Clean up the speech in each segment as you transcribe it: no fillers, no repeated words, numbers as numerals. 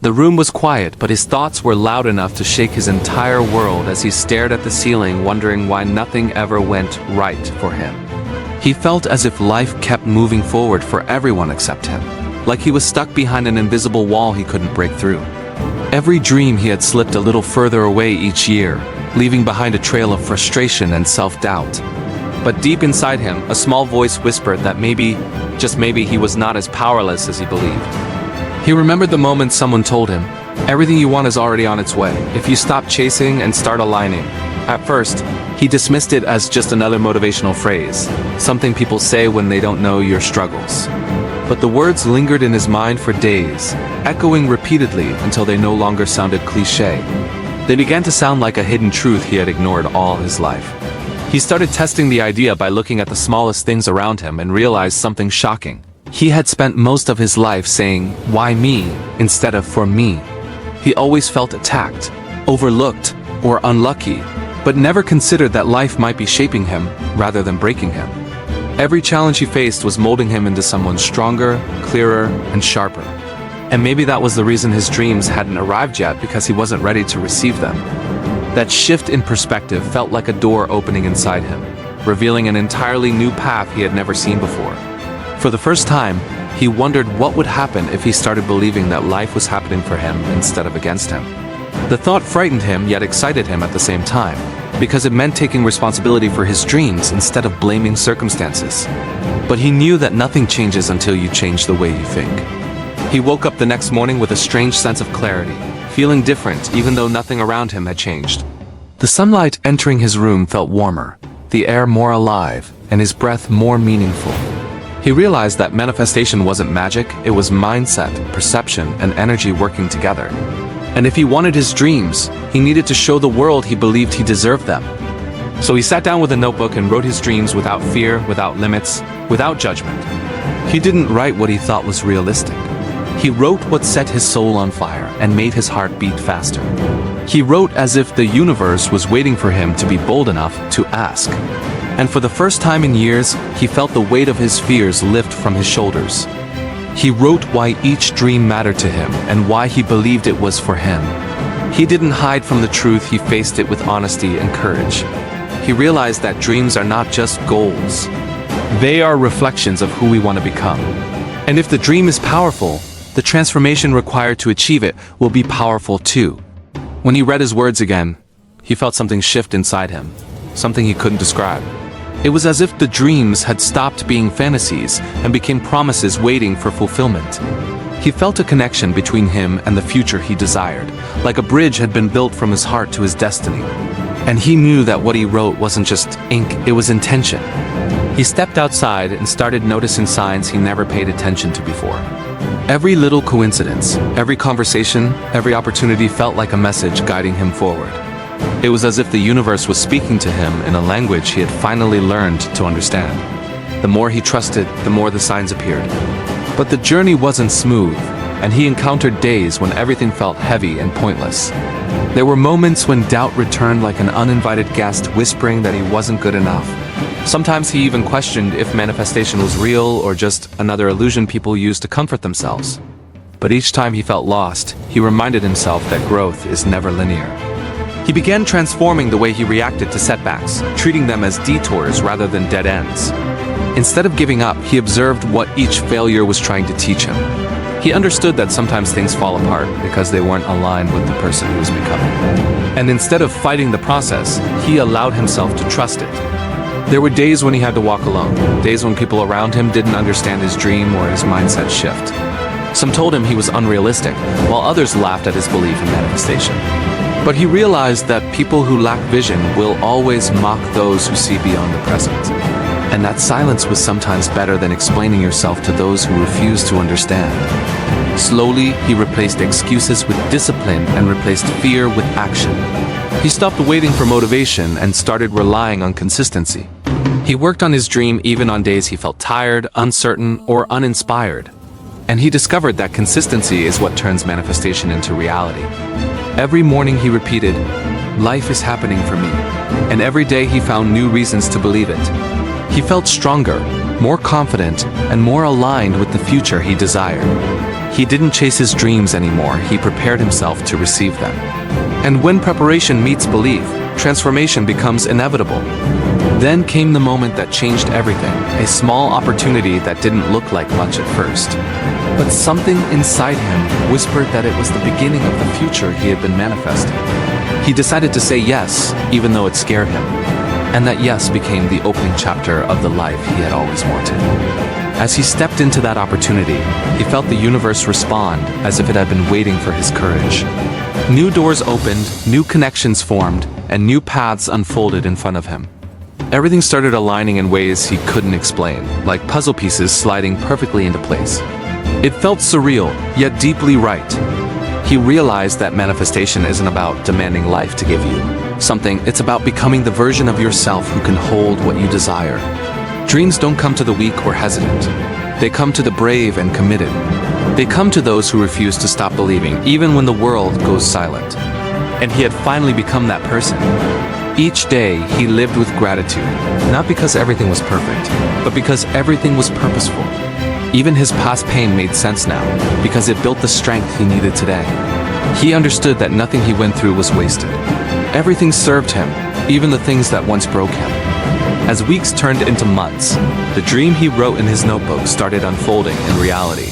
The room was quiet, but his thoughts were loud enough to shake his entire world as he stared at the ceiling, wondering why nothing ever went right for him. He felt as if life kept moving forward for everyone except him, like he was stuck behind an invisible wall he couldn't break through. Every dream he had slipped a little further away each year, leaving behind a trail of frustration and self-doubt. But deep inside him, a small voice whispered that maybe, just maybe, he was not as powerless as he believed. He remembered the moment someone told him, "Everything you want is already on its way, if you stop chasing and start aligning." At first, he dismissed it as just another motivational phrase, something people say when they don't know your struggles. But the words lingered in his mind for days, echoing repeatedly until they no longer sounded cliché. They began to sound like a hidden truth he had ignored all his life. He started testing the idea by looking at the smallest things around him and realized something shocking. He had spent most of his life saying, "Why me?" instead of "for me." He always felt attacked, overlooked, or unlucky, but never considered that life might be shaping him rather than breaking him. Every challenge he faced was molding him into someone stronger, clearer, and sharper. And maybe that was the reason his dreams hadn't arrived yet, because he wasn't ready to receive them. That shift in perspective felt like a door opening inside him, revealing an entirely new path he had never seen before. For the first time, he wondered what would happen if he started believing that life was happening for him instead of against him. The thought frightened him yet excited him at the same time, because it meant taking responsibility for his dreams instead of blaming circumstances. But he knew that nothing changes until you change the way you think. He woke up the next morning with a strange sense of clarity, feeling different even though nothing around him had changed. The sunlight entering his room felt warmer, the air more alive, and his breath more meaningful. He realized that manifestation wasn't magic, it was mindset, perception, and energy working together. And if he wanted his dreams, he needed to show the world he believed he deserved them. So he sat down with a notebook and wrote his dreams without fear, without limits, without judgment. He didn't write what he thought was realistic. He wrote what set his soul on fire and made his heart beat faster. He wrote as if the universe was waiting for him to be bold enough to ask. And for the first time in years, he felt the weight of his fears lift from his shoulders. He wrote why each dream mattered to him and why he believed it was for him. He didn't hide from the truth, he faced it with honesty and courage. He realized that dreams are not just goals. They are reflections of who we want to become. And if the dream is powerful, the transformation required to achieve it will be powerful too. When he read his words again, he felt something shift inside him, something he couldn't describe. It was as if the dreams had stopped being fantasies and became promises waiting for fulfillment. He felt a connection between him and the future he desired, like a bridge had been built from his heart to his destiny. And he knew that what he wrote wasn't just ink, it was intention. He stepped outside and started noticing signs he never paid attention to before. Every little coincidence, every conversation, every opportunity felt like a message guiding him forward. It was as if the universe was speaking to him in a language he had finally learned to understand. The more he trusted, the more the signs appeared. But the journey wasn't smooth, and he encountered days when everything felt heavy and pointless. There were moments when doubt returned like an uninvited guest whispering that he wasn't good enough. Sometimes he even questioned if manifestation was real or just another illusion people use to comfort themselves. But each time he felt lost, he reminded himself that growth is never linear. He began transforming the way he reacted to setbacks, treating them as detours rather than dead ends. Instead of giving up, he observed what each failure was trying to teach him. He understood that sometimes things fall apart because they weren't aligned with the person he was becoming. And instead of fighting the process, he allowed himself to trust it. There were days when he had to walk alone, days when people around him didn't understand his dream or his mindset shift. Some told him he was unrealistic, while others laughed at his belief in manifestation. But he realized that people who lack vision will always mock those who see beyond the present. And that silence was sometimes better than explaining yourself to those who refuse to understand. Slowly, he replaced excuses with discipline and replaced fear with action. He stopped waiting for motivation and started relying on consistency. He worked on his dream even on days he felt tired, uncertain, or uninspired. And he discovered that consistency is what turns manifestation into reality. Every morning he repeated, "Life is happening for me." And every day he found new reasons to believe it. He felt stronger, more confident, and more aligned with the future he desired. He didn't chase his dreams anymore, he prepared himself to receive them. And when preparation meets belief, transformation becomes inevitable. Then came the moment that changed everything, a small opportunity that didn't look like much at first. But something inside him whispered that it was the beginning of the future he had been manifesting. He decided to say yes, even though it scared him. And that yes became the opening chapter of the life he had always wanted. As he stepped into that opportunity, he felt the universe respond as if it had been waiting for his courage. New doors opened, new connections formed, and new paths unfolded in front of him. Everything started aligning in ways he couldn't explain, like puzzle pieces sliding perfectly into place. It felt surreal, yet deeply right. He realized that manifestation isn't about demanding life to give you something, it's about becoming the version of yourself who can hold what you desire. Dreams don't come to the weak or hesitant. They come to the brave and committed. They come to those who refuse to stop believing, even when the world goes silent. And he had finally become that person. Each day, he lived with gratitude, not because everything was perfect, but because everything was purposeful. Even his past pain made sense now, because it built the strength he needed today. He understood that nothing he went through was wasted. Everything served him, even the things that once broke him. As weeks turned into months, the dream he wrote in his notebook started unfolding in reality.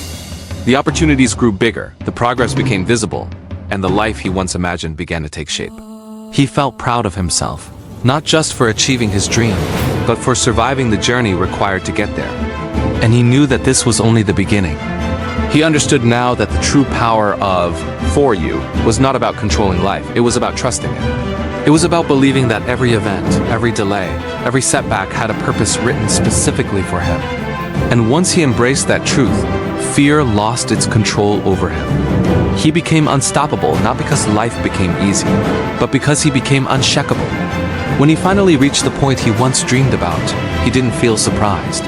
The opportunities grew bigger, the progress became visible, and the life he once imagined began to take shape. He felt proud of himself, not just for achieving his dream, but for surviving the journey required to get there. And he knew that this was only the beginning. He understood now that the true power of "for you" was not about controlling life, it was about trusting it. It was about believing that every event, every delay, every setback had a purpose written specifically for him. And once he embraced that truth, fear lost its control over him. He became unstoppable not because life became easy, but because he became unshakable. When he finally reached the point he once dreamed about, he didn't feel surprised.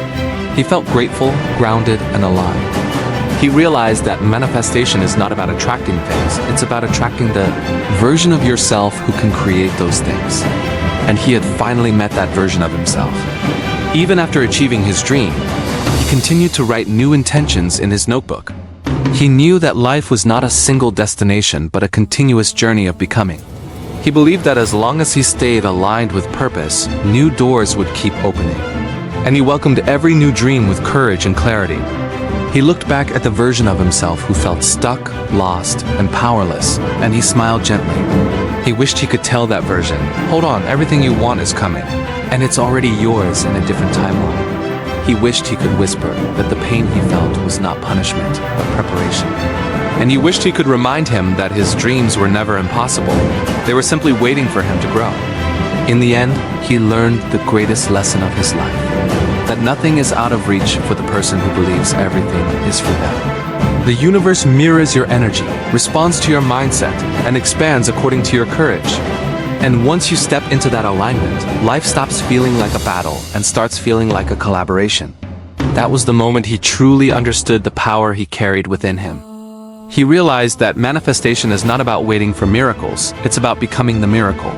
He felt grateful, grounded, and aligned. He realized that manifestation is not about attracting things, it's about attracting the version of yourself who can create those things. And he had finally met that version of himself. Even after achieving his dream, he continued to write new intentions in his notebook. He knew that life was not a single destination, but a continuous journey of becoming. He believed that as long as he stayed aligned with purpose, new doors would keep opening. And he welcomed every new dream with courage and clarity. He looked back at the version of himself who felt stuck, lost, and powerless, and he smiled gently. He wished he could tell that version, "Hold on, everything you want is coming, and it's already yours in a different timeline." He wished he could whisper that the pain he felt was not punishment, but preparation. And he wished he could remind him that his dreams were never impossible. They were simply waiting for him to grow. In the end, he learned the greatest lesson of his life. That nothing is out of reach for the person who believes everything is for them. The universe mirrors your energy, responds to your mindset, and expands according to your courage. And once you step into that alignment, life stops feeling like a battle and starts feeling like a collaboration. That was the moment he truly understood the power he carried within him. He realized that manifestation is not about waiting for miracles, it's about becoming the miracle.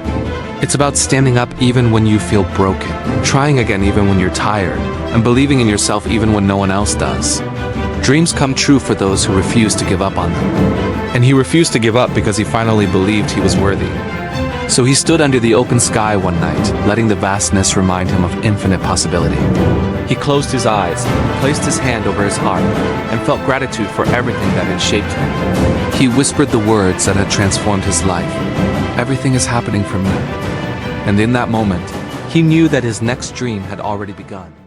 It's about standing up even when you feel broken, trying again even when you're tired, and believing in yourself even when no one else does. Dreams come true for those who refuse to give up on them. And he refused to give up because he finally believed he was worthy. So he stood under the open sky one night, letting the vastness remind him of infinite possibility. He closed his eyes, placed his hand over his heart, and felt gratitude for everything that had shaped him. He whispered the words that had transformed his life. "Everything is happening for me." And in that moment, he knew that his next dream had already begun.